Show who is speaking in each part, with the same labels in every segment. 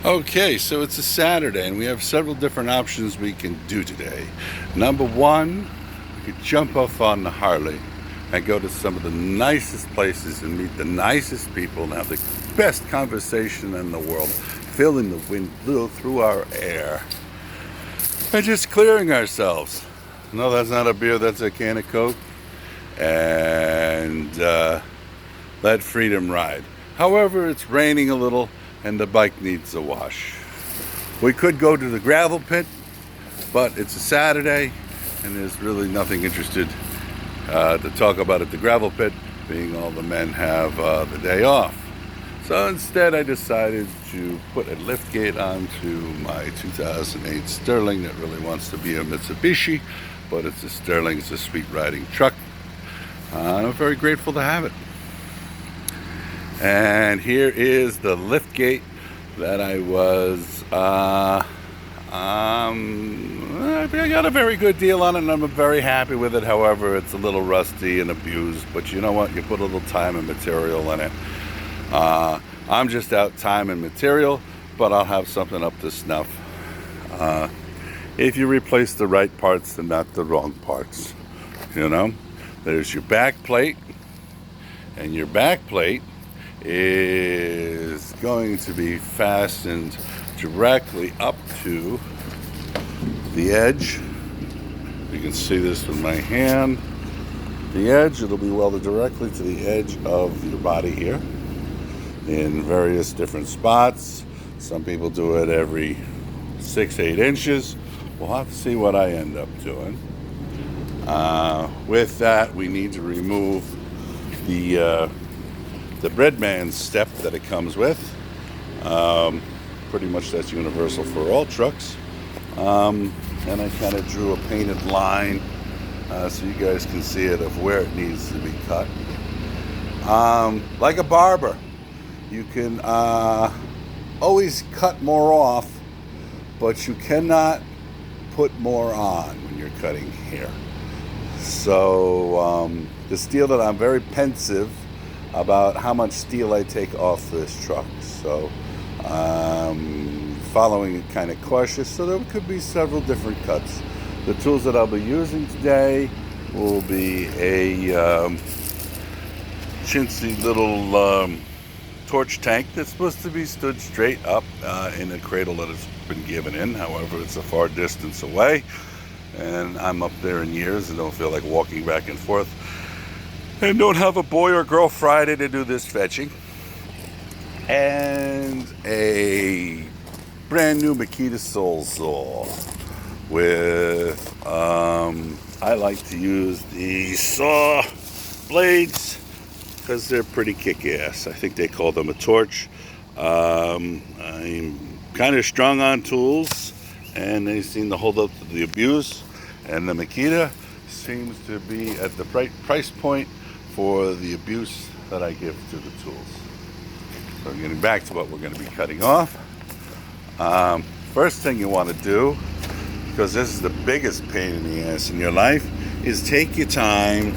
Speaker 1: Okay, so it's a Saturday and we have several different options we can do today. Number one, we could jump off on the Harley and go to some of the nicest places and meet the nicest people and have the best conversation in the world, feeling the wind blow through our air and just clearing ourselves. No, that's not a beer, that's a can of Coke. And let freedom ride. However, it's raining a little and the bike needs a wash. We could go to the gravel pit, but it's a Saturday and there's really nothing interested to talk about at the gravel pit, being all the men have the day off. So instead I decided to put a liftgate onto my 2008 Sterling that really wants to be a Mitsubishi, but it's a Sterling, it's a sweet riding truck. I'm very grateful to have it. And here is the liftgate that I got a very good deal on it and I'm very happy with it. However, it's a little rusty and abused, but you know what? You put a little time and material in it. I'm just out time and material, but I'll have something up to snuff. If you replace the right parts and not the wrong parts, you know? There's your back plate, and your back plate is going to be fastened directly up to the edge. You can see this with my hand. The edge, it'll be welded directly to the edge of your body here in various different spots. Some people do it every 6-8 inches. We'll have to see what I end up doing. With that, we need to remove the breadman step that it comes with. Pretty much that's universal for all trucks. And I kind of drew a painted line so you guys can see it of where it needs to be cut. Like a barber, you can always cut more off, but you cannot put more on when you're cutting here. So the steel that I'm very pensive about how much steel I take off this truck. So following it kind of cautious, so there could be several different cuts. The tools that I'll be using today will be a chintzy little torch tank that's supposed to be stood straight up in a cradle that it's been given in. However, it's a far distance away and I'm up there in years and don't feel like walking back and forth and don't have a boy or girl Friday to do this fetching. And a brand new Makita Soul Saw with I like to use the saw blades because they're pretty kick-ass. I think they call them a torch. I'm kind of strong on tools and they seem to hold up to the abuse, and the Makita seems to be at the price point for the abuse that I give to the tools. So getting back to what we're going to be cutting off. First thing you want to do, because this is the biggest pain in the ass in your life, is take your time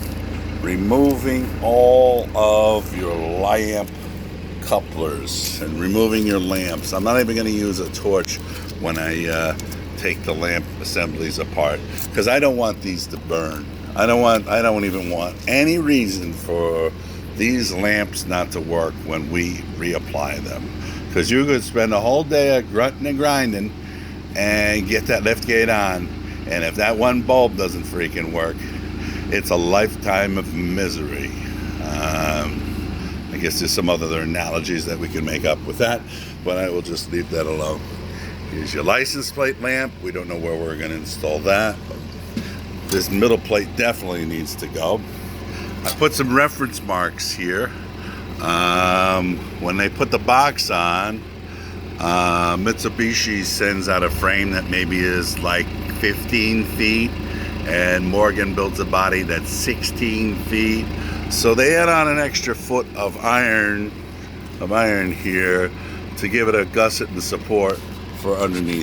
Speaker 1: removing all of your lamp couplers and removing your lamps. I'm not even going to use a torch when I take the lamp assemblies apart because I don't want these to burn. I don't even want any reason for these lamps not to work when we reapply them, because you could spend a whole day grunting and grinding and get that liftgate on, and if that one bulb doesn't freaking work, it's a lifetime of misery. I guess there's some other analogies that we can make up with that, but I will just leave that alone. Here's your license plate lamp. We don't know where we're going to install that. This middle plate definitely needs to go. I put some reference marks here. When they put the box on, Mitsubishi sends out a frame that maybe is like 15 feet, and Morgan builds a body that's 16 feet. So they add on an extra foot of iron here to give it a gusset and support for underneath